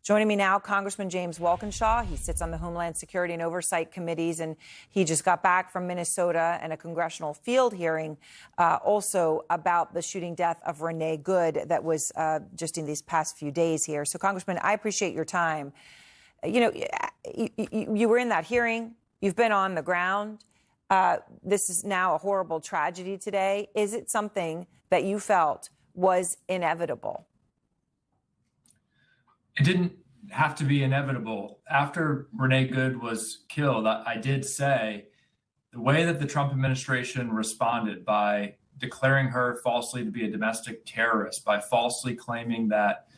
Joining me now, Congressman James Walkinshaw. He sits on the Homeland Security and Oversight Committees, and he just got back from Minnesota and a congressional field hearing also about the shooting death of Renee Good that was just in these past few days here. So, Congressman, I appreciate your time. You know, you were in that hearing. You've been on the ground. This is now a horrible tragedy today. Is it something that you felt was inevitable? It didn't have to be inevitable. After Renee Good was killed, I did say the way that the Trump administration responded by declaring her falsely to be a domestic terrorist, by falsely claiming that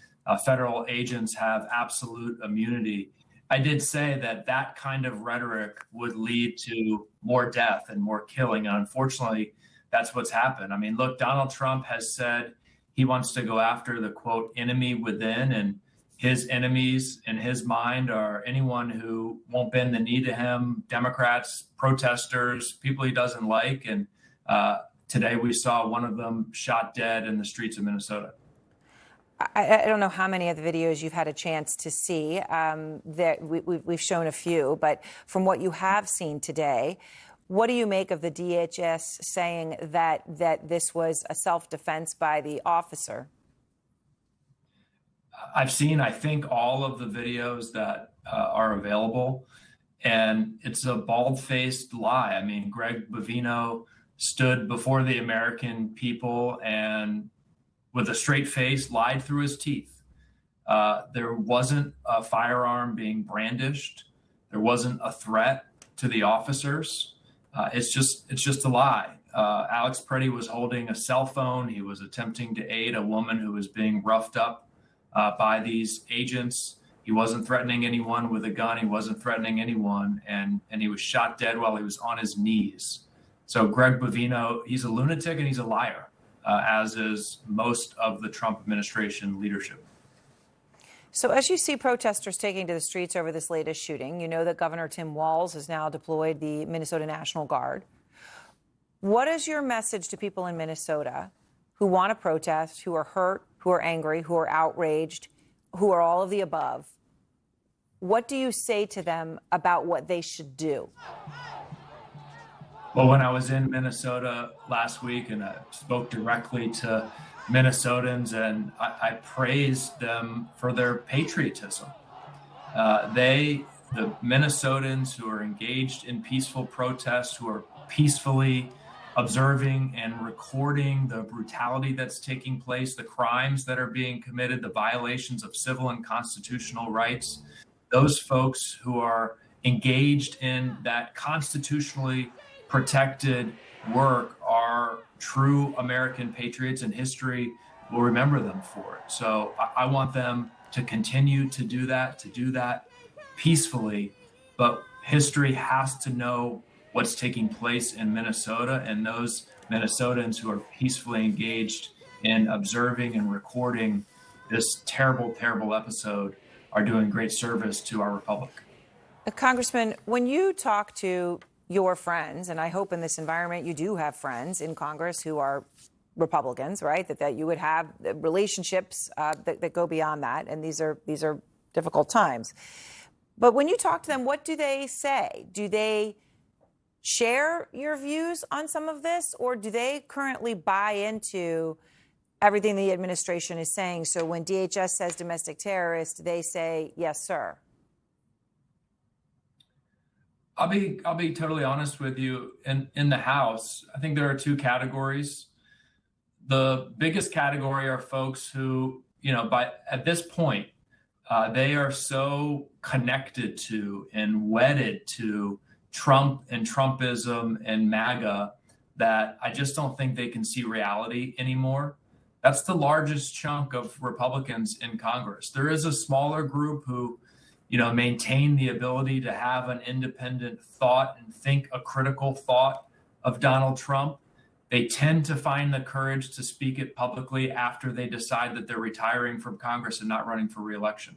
federal agents have absolute immunity, I did say that that kind of rhetoric would lead to more death and more killing. And unfortunately, that's what's happened. I mean, look, Donald Trump has said he wants to go after the, quote, enemy within, and his enemies in his mind are anyone who won't bend the knee to him, Democrats, protesters, people he doesn't like. And today we saw one of them shot dead in the streets of Minnesota. I don't know how many of the videos you've had a chance to see. That we've shown a few, but from what you have seen today, what do you make of the DHS saying that this was a self-defense by the officer? I've seen, I think, all of the videos that are available, and it's a bald-faced lie. I mean, Greg Bovino stood before the American people and with a straight face lied through his teeth. There wasn't a firearm being brandished. There wasn't a threat to the officers. It's just a lie. Alex Pretti was holding a cell phone. He was attempting to aid a woman who was being roughed up by these agents. He wasn't threatening anyone with a gun. He wasn't threatening anyone. And he was shot dead while he was on his knees. So Greg Bovino, he's a lunatic and he's a liar, as is most of the Trump administration leadership. So as you see protesters taking to the streets over this latest shooting, you know that Governor Tim Walz has now deployed the Minnesota National Guard. What is your message to people in Minnesota who want to protest, who are hurt, who are angry, who are outraged, who are all of the above? What do you say to them about what they should do? Well, when I was in Minnesota last week and I spoke directly to Minnesotans, and I praised them for their patriotism. The Minnesotans who are engaged in peaceful protests, who are peacefully observing and recording the brutality that's taking place, the crimes that are being committed, the violations of civil and constitutional rights, those folks who are engaged in that constitutionally protected work are true American patriots, and history will remember them for it. So I want them to continue to do that peacefully, but history has to know what's taking place in Minnesota, and those Minnesotans who are peacefully engaged in observing and recording this terrible, terrible episode are doing great service to our republic. Congressman, when you talk to your friends, and I hope in this environment you do have friends in Congress who are Republicans, right? That you would have relationships that go beyond that, and these are difficult times. But when you talk to them, what do they say? Do they share your views on some of this, or do they currently buy into everything the administration is saying? So when DHS says domestic terrorist, they say, yes, sir. I'll be totally honest with you. In the House, I think there are two categories. The biggest category are folks who, at this point, they are so connected to and wedded to Trump and Trumpism and MAGA that I just don't think they can see reality anymore. That's the largest chunk of Republicans in Congress. There is a smaller group who, maintain the ability to have an independent thought and think a critical thought of Donald Trump. They tend to find the courage to speak it publicly after they decide that they're retiring from Congress and not running for re-election.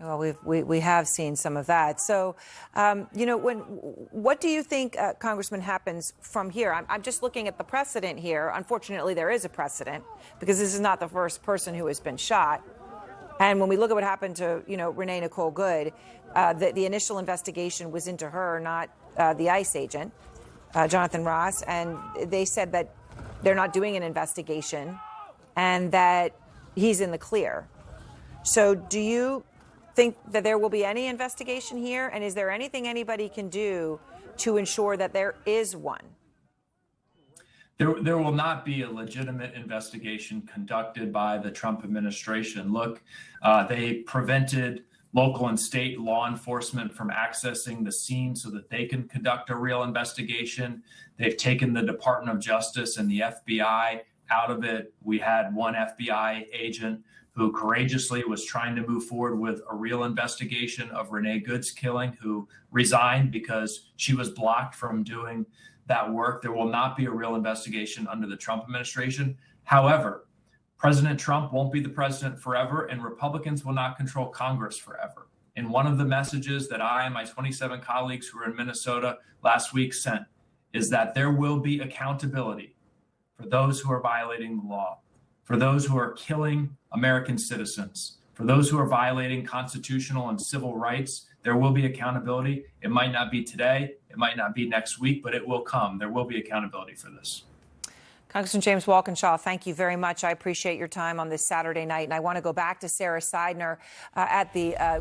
Well, we have seen some of that. So, what do you think, Congressman, happens from here? I'm just looking at the precedent here. Unfortunately, there is a precedent because this is not the first person who has been shot. And when we look at what happened to, Renee Nicole Good, the initial investigation was into her, not the ICE agent, Jonathan Ross. And they said that they're not doing an investigation and that he's in the clear. So do you think that there will be any investigation here? And is there anything anybody can do to ensure that there is one? There will not be a legitimate investigation conducted by the Trump administration. Look, they prevented local and state law enforcement from accessing the scene so that they can conduct a real investigation. They've taken the Department of Justice and the FBI out of it. We had one FBI agent who courageously was trying to move forward with a real investigation of Renee Good's killing, who resigned because she was blocked from doing that work. There will not be a real investigation under the Trump administration. However, President Trump won't be the president forever, and Republicans will not control Congress forever. And one of the messages that I and my 27 colleagues who were in Minnesota last week sent is that there will be accountability for those who are violating the law, for those who are killing American citizens, for those who are violating constitutional and civil rights. There will be accountability. It might not be today. It might not be next week, but it will come. There will be accountability for this. Congressman James Walkinshaw, thank you very much. I appreciate your time on this Saturday night. And I want to go back to Sarah Seidner at the